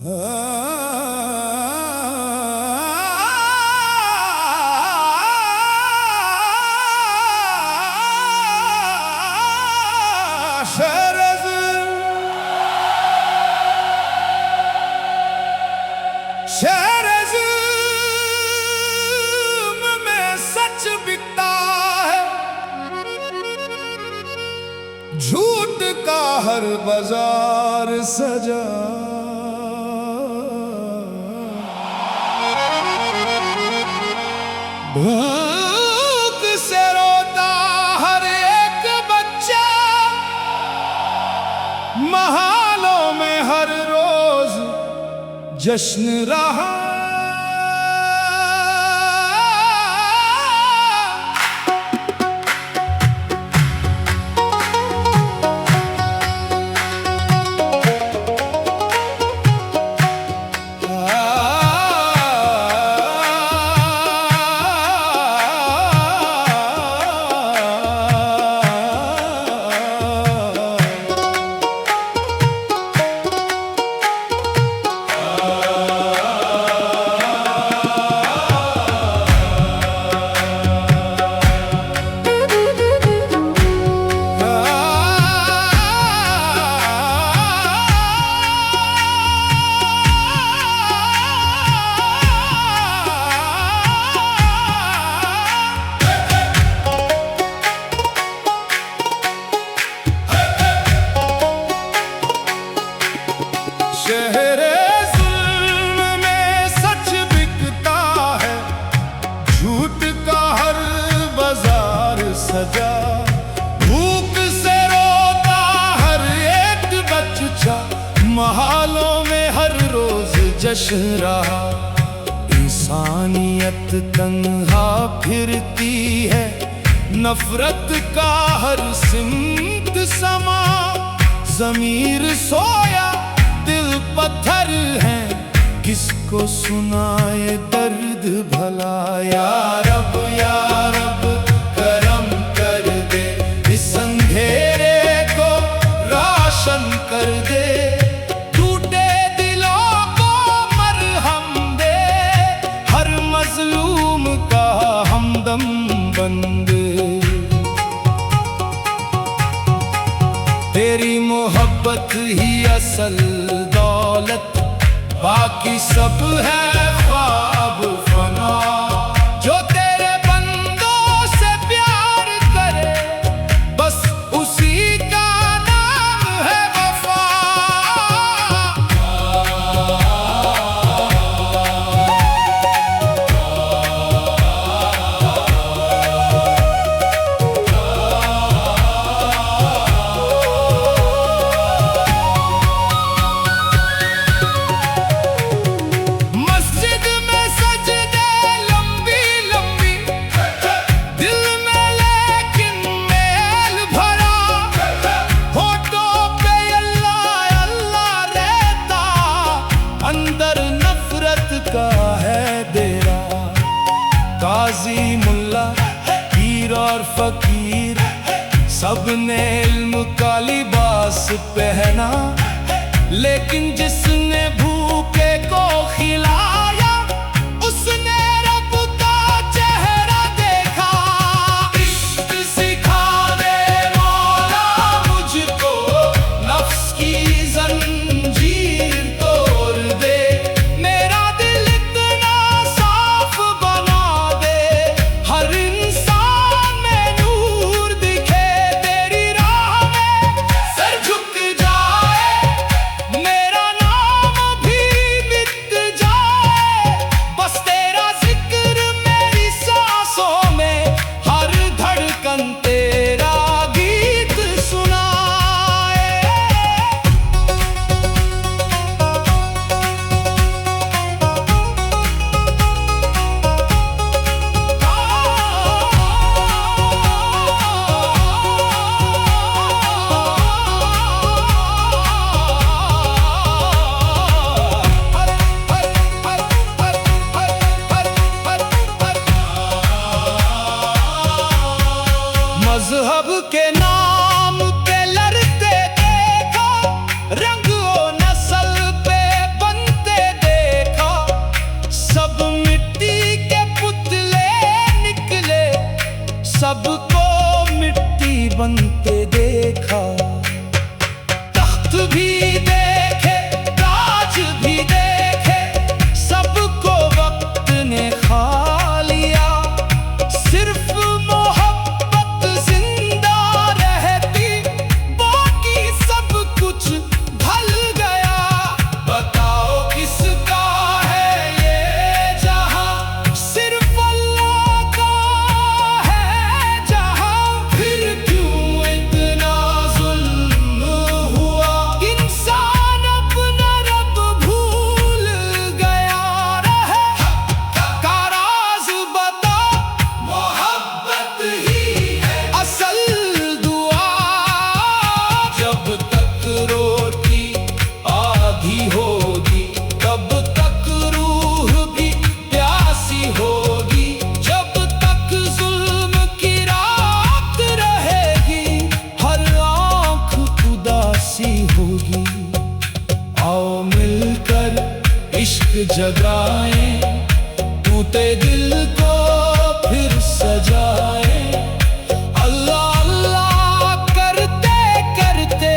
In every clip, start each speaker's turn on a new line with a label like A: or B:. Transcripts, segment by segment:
A: शहर-ए-ज़ुल्म में सच बिकता है, झूठ का हर बाजार सजा। भूख से रोता हर एक बच्चा, महालों में हर रोज जश्न रहा। शहर-ए-ज़ुल्म में सच बिकता है, झूठ का हर बाजार सजा। भूख से रोता हर एक बच्चा, महालों में हर रोज जश्न रहा। इंसानियत तन्हा फिरती है, नफरत का हर सिमत समा। ज़मीर सोया दिल पत्थर हैं, किसको सुनाए दर्द भला। या रब करम कर दे, इस अंधेरे को रोशन कर दे। टूटे दिलों को मरहम दे, हर मजलूम का हमदम बन दे। तेरी मोहब्बत ही असल दौलत, बाकी सब है ख्वाब फना। जो तेरे बंदों से प्यार करे, बस उसी का नाम है वफा। काजी मुल्ला पीर और फकीर, सबने इल्म का लिबास पहना। लेकिन जिसने भूखे को खिलाया, उसने रब का चेहरा देखा। इश्क सिखा दे मौला मुझको, नफ्स की जंजीर तोड़ दे। मेरा दिल इतना साफ बना दे, हर इंसान में नूर दिखे। तेरी राह में सर झुक जाए, मेरा नाम जगाए, टूटे दिल को फिर सजाए। अल्लाह अल्लाह करते करते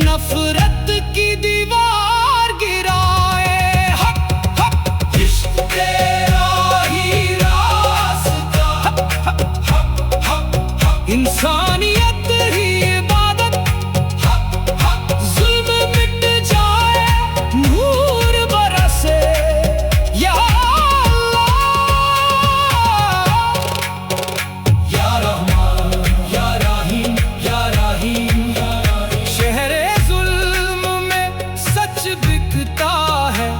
A: नफरत की दीवार गिराए। हक हक इश्क तेरा ही रास्ता, हक हक हक हक इंसानियत ही इबादत, हक हक जुल्म मिट जाए, नूर बरसे या अल्लाह। या रहमान या रहीम या रहीम। शहरे जुल्म में सच बिकता है,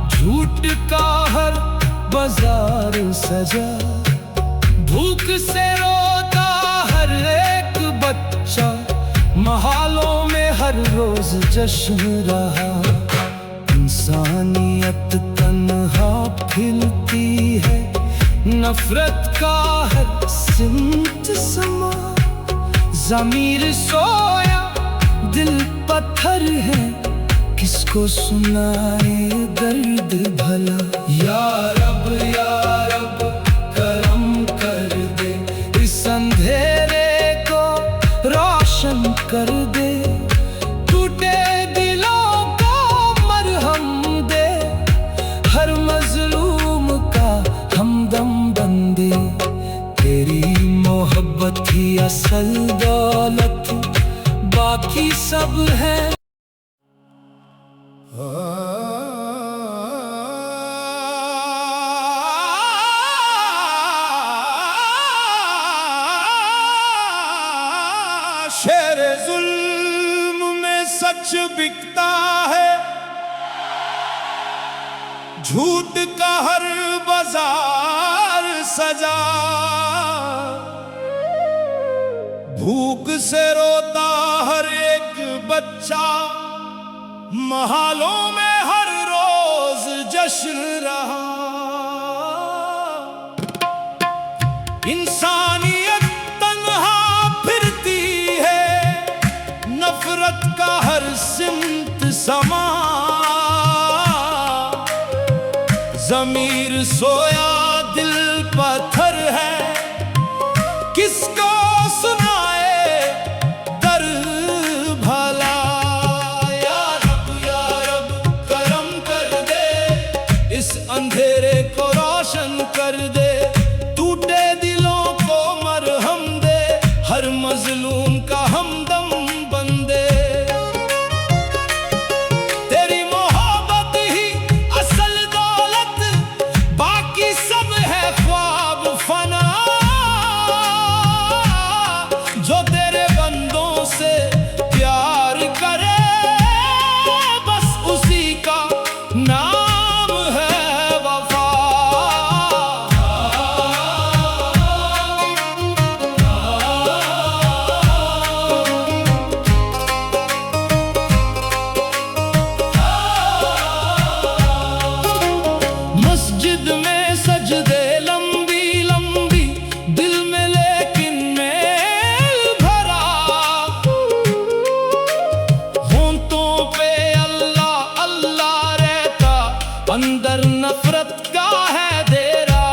A: झूठ का हर बाजार सजा। भूख से रोता हर एक बच्चा, महलों में हर रोज जश्न रहा। इंसानियत तन्हा फिरती है, नफरत का हर सिमत समा। ज़मीर सोया दिल पत्थर है, किसको सुनाए दर्द भला। या रब करम कर दे, इस अंधेरे को रोशन कर दे। टूटे दिलों को मरहम दे, हर मजलूम का हमदम बंदे। तेरी मोहब्बत ही असल दौलत, बाकी सब है।
B: शेरे जुल्म में सच बिकता है, झूठ का हर बाजार सजा। भूख से रोता हर एक बच्चा, महलों में हर रोज जश्न रहा। इंसानियत तन्हा फिरती है, नफरत का हर सिमत समा। ज़मीर सोया दिल पत्थर है, किसको सुनाए दर्द भला। या रब करम कर दे, इस अंधेरे को रोशन कर दे। टूटे दिलों को मरहम दे, हर मजलूम का हमदम बंदे। तेरी मोहब्बत ही असल दौलत, बाकी सब है ख्वाब फना। जो तेरे बंदों से प्यार करे, बस उसी का नाम है वफा। मस्जिद में सजदे लंबी लंबी, दिल में लेकिन मेल भरा। होंठों पे अल्लाह अल्लाह रहता, अंदर नफरत का है डेरा।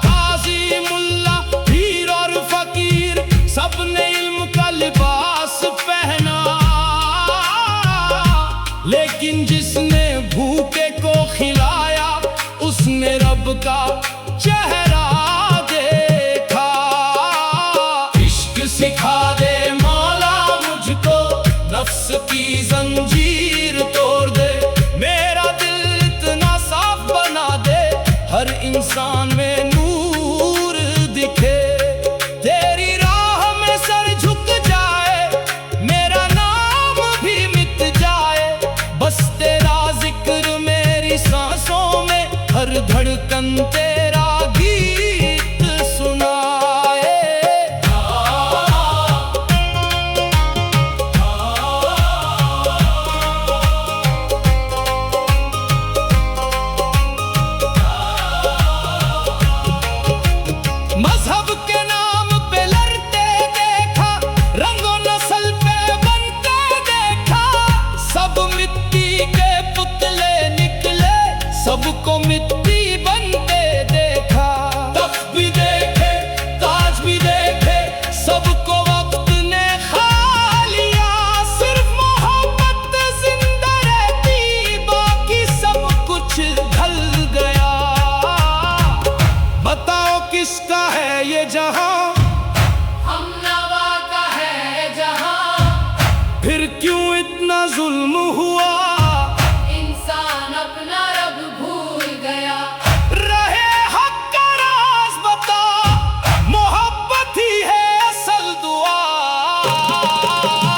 B: काजी मुल्ला पीर और फकीर, सबने इल्म का लिबास पहना। लेकिन जिसने भूखे को खिलाया, उसने रब का चेहरा देखा। इश्क सिखा दे मौला मुझको, नफ्स की जंजीर तोड़ दे। मेरा दिल इतना साफ बना दे, हर इंसान में नूर दिखे। तेरी राह में सर झुक जाए, मेरा नाम भी मिट जाए। बस तेरा जिक्र मेरी सांसों में, हर धड़कन तेरा गीत सुनाए। जुल्म हुआ,
C: इंसान अपना रब भूल गया।
B: रहे हक का राज बता, मोहब्बत ही है असल दुआ।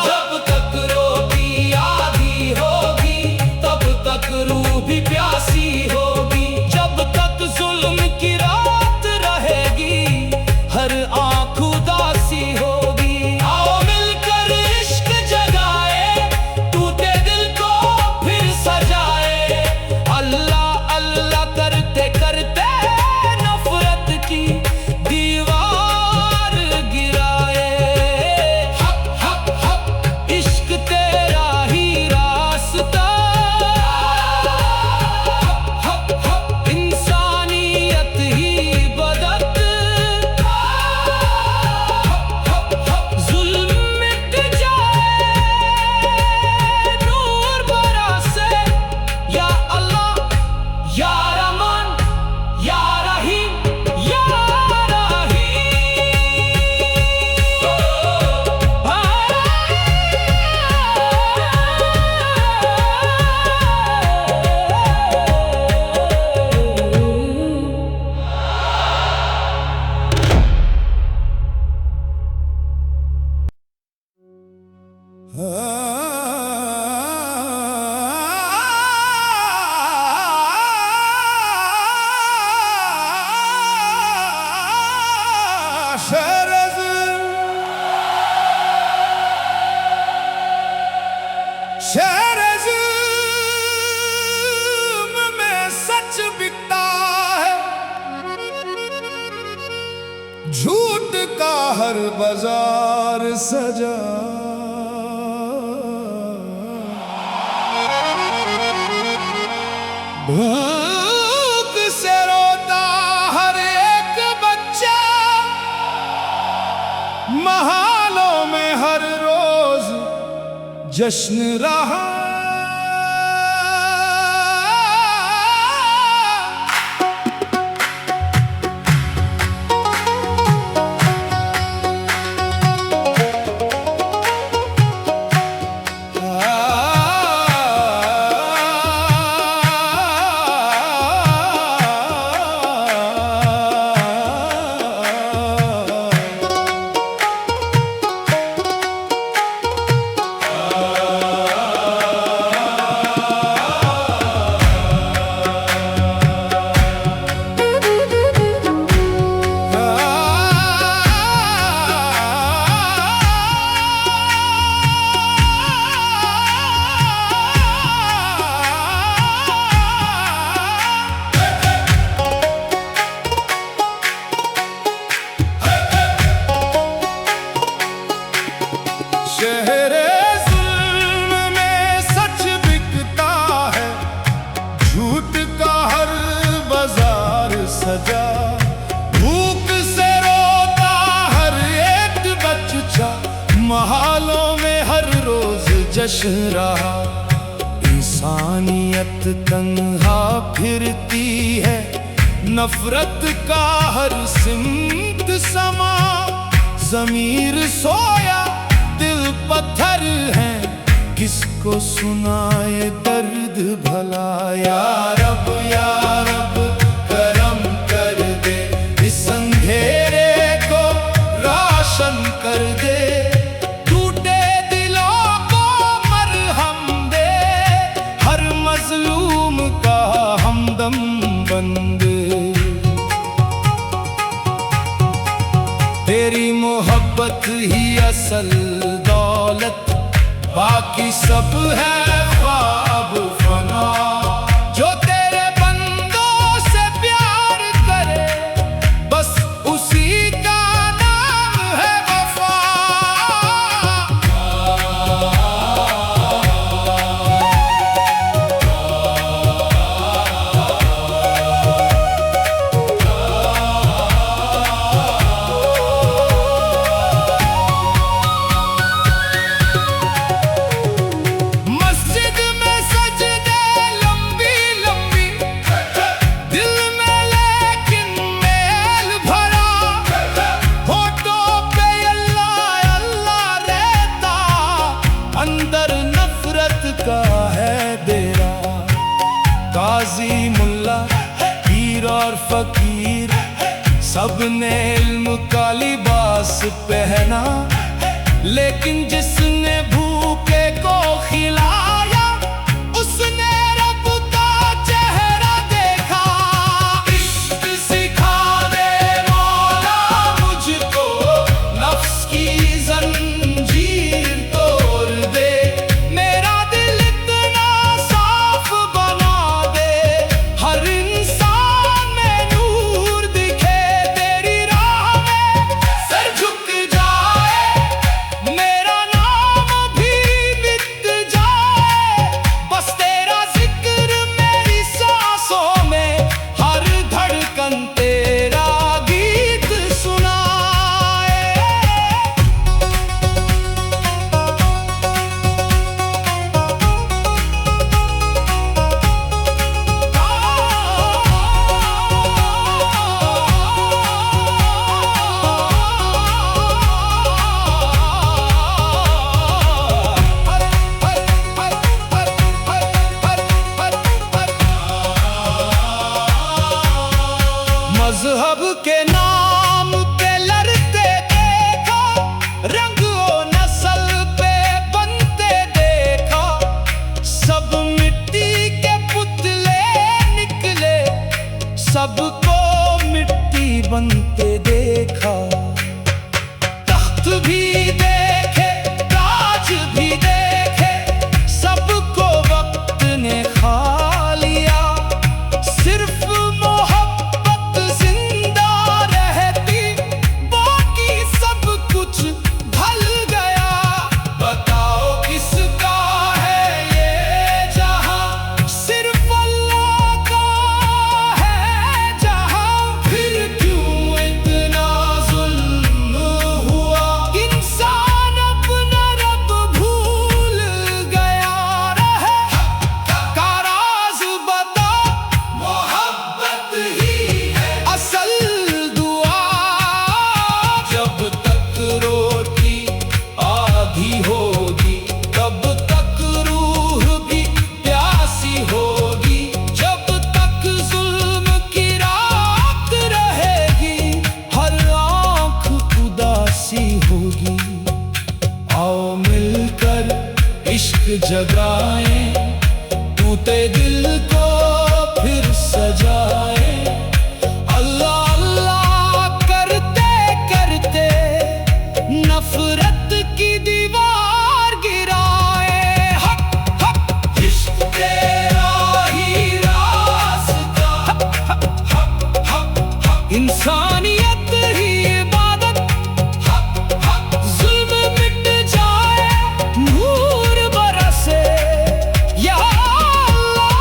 B: जब तक रोटी आधी होगी, तब तक रूह भी प्यासी होगी। जब तक जुल्म की रात रहेगी, हर आँख उदासी होगी। आओ मिलकर इश्क जगाए, टूटे दिल को फिर सजाए। अल्लाह अल्लाह करते करते नफरत की दीवार गिराए। हक हक हक इश्क तेरा ही रास्ता, हक हक इंसानियत ही बदत। जुल्म मिट जाए, नूर बरसे। या अल्लाह या रहमान या रहीम या
A: शहर ज़ुल्म में सच बिकता है, झूठ का हर बाजार सजा। भूख से रोता हर एक बच्चा, महालों में हर रोज जश्न रहा। शहरे ज़ुल्म में सच बिकता है, झूठ का हर बाजार सजा। भूख से रोता हर एक बच्चा, महालों में हर रोज जश्न रहा। इंसानियत तन्हा फिरती है, नफरत का हर सिमत समा। ज़मीर सोया दिल पत्थर है, किसको सुनाए दर्द भला। या रब करम कर दे, इस अंधेरे को रोशन कर दे। टूटे दिलों को मरहम दे, हर मजलूम का हमदम बन दे। तेरी मोहब्बत ही असल दौलत, बाकी सब है ख्वाब फना। जो तेरे बंदों से प्यार करे, बस उसी का नाम है वफा। फकीर, सबने इल्म का लिबास पहना, लेकिन जिसने भूखे को खिलाया उसने रब का चेहरा देखा। इश्क सिखा दे मौला मुझको, नफ्स की जंजीर तोड़ दे, मेरा दिल इतना साफ बना दे, हर इंसान में नूर दिखे, तेरी राह में सर झुक जाए, मेरा नाम भी मिट जाए, बस तेरा जिक्र मेरी सांसों में, हर धड़कन तेरा गीत सुनाए। मजहब के नाम पे लड़ते देखा, रंग और नस्ल पे बनते देखा, सब मिट्टी के पुतले निकले, सबको मिट्टी बनते देखा। तख्त भी देखे, ताज भी देखे, सबको वक्त ने खा लिया, सिर्फ मोहब्बत जिंदा रहती, बाकी सब कुछ ढल गया। बताओ किसका है ये जहां, सिर्फ अल्लाह का है जहां, फिर क्यों इतना जुल्म हुआ, इंसान अपना रब भूल गया। रहे का राज बता, मोहब्बत ही है असल दुआ, जब तक रोटी आधी होगी तब तक रूह भी प्यासी होगी, जब तक जुल्म की रात रहेगी हर आंख उदासी होगी। आओ मिलकर इश्क जगाएं, टूटे दिल को फिर सजाए, अल्लाह अल्लाह करते करते नफरत की दीवार गिराए। हक हक इश्क तेरा ही रास्ता, हक हक हक इंसानियत ही इबादत, हक हक जुल्म मिट जाए, नूर बरसे, या अल्लाह,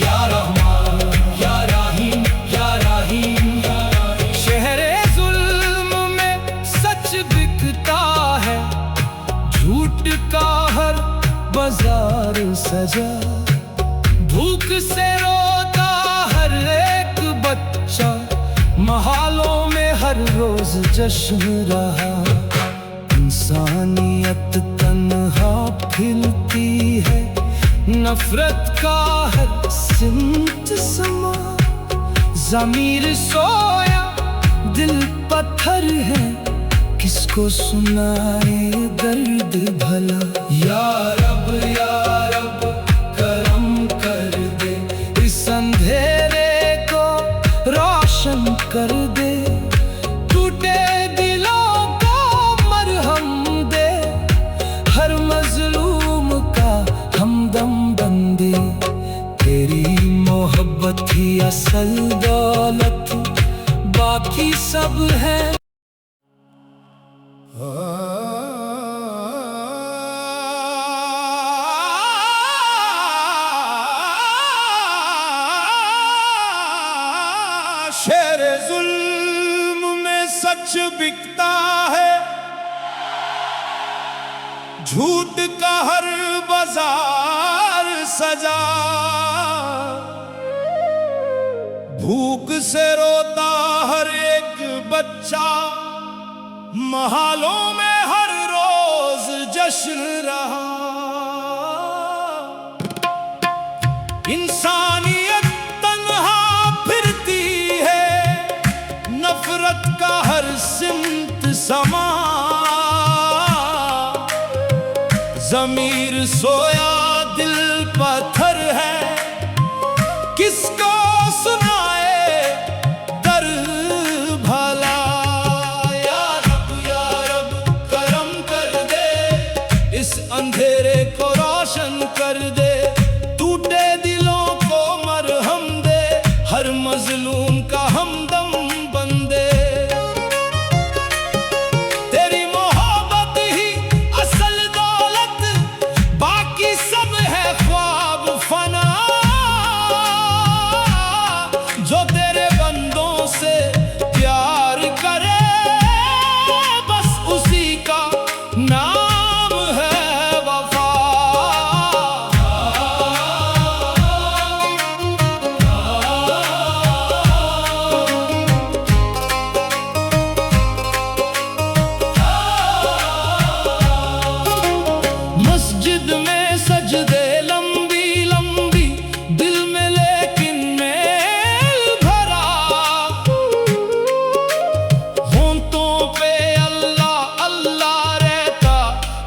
A: या रहमान, या रहीम, या रहीम, या रहीम। शहरे जुल्म में सच बिकता है, झूठ का हर बाजार सजा, भूख से रोता हर एक बच्चा, महालों में हर रोज जश्न रहा, इंसानियत तन्हा फिरती है, नफरत का हर सिमत समा, ज़मीर सोया दिल पत्थर है, किसको सुनाए दर्द भला। या रब करम कर दे, इस अंधेरे को रोशन कर दे, टूटे दिलों को मरहम दे, हर मजलूम का हमदम बंदे, तेरी मोहब्बत ही असल दौलत, बाकी सब है। शेर जुल्म में सच बिकता है, झूठ का हर बाजार सजा, भूख से रोता हर एक बच्चा, महालों में हर रोज जश्न रहा, इंसानी समा, ज़मीर सोया दिल पत्थर है, किसको सुनाए दर्द भला। या रब करम कर दे, इस अंधेरे को रोशन कर दे, टूटे दिलों को मरहम दे, हर मजलूम का हमदम बन दे। तेरी मोहब्बत ही असल दौलत, बाकी सब है ख्वाब फना। जो तेरे बंदों से प्यार करे, बस उसी का नाम है वफा। मस्जिद में सजदे लंबी लंबी, दिल में लेकिन मेल भरा, होंठों पे अल्लाह अल्लाह रहता,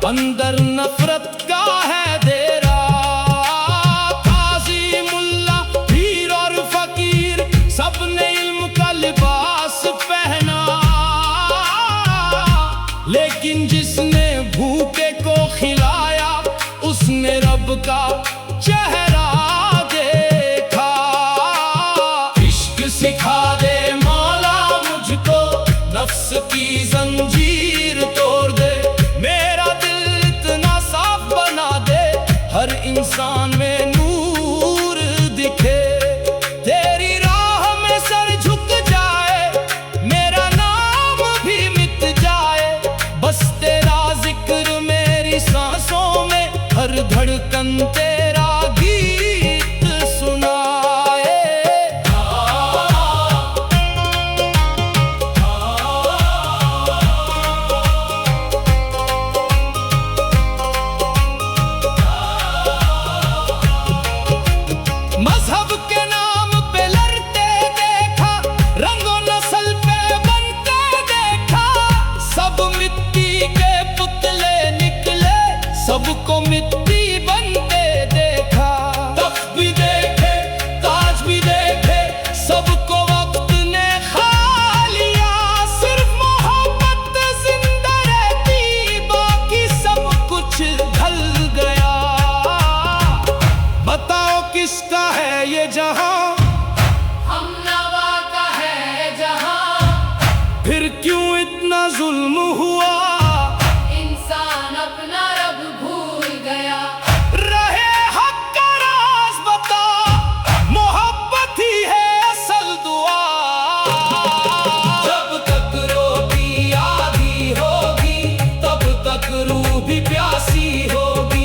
A: अंदर नफरत का है डेरा। काजी मुल्ला पीर और फकीर, सबने इल्म का लिबास पहना, लेकिन जिसने भूखे को खिलाया, उसने रब का चेहरा देखा। इश्क सिखा दे मौला मुझको, नफ्स की जंजीर तोड़ दे, मेरा दिल इतना साफ बना दे, हर इंसान में नूर दिखे। तेरी राह में सर झुक जाए, मेरा नाम भी मिट जाए, बस तेरा जिक्र मेरी सांसों में, हर धड़कन तेरा गीत सुनाए। मजहब के नाम पे लड़ते देखा, रंगो नस्ल पे बनते देखा, सब मिट्टी के पुतले निकले, सबको मिट्टी बनते देखा। तख्त भी देखे, ताज भी देखे, सबको वक्त ने खा लिया, सिर्फ मोहब्बत जिंदा रहती, बाकी सब कुछ ढल गया। बताओ किसका है ये जहां,
C: हम नवा का है जहां,
A: फिर क्यों इतना जुल्म हुआ,
C: इंसान अपना रब भूल गया।
A: रहे हक का राज बता, मोहब्बत ही है असल दुआ।
B: जब तक रोटी आधी होगी, तब तक रूह भी प्यासी होगी।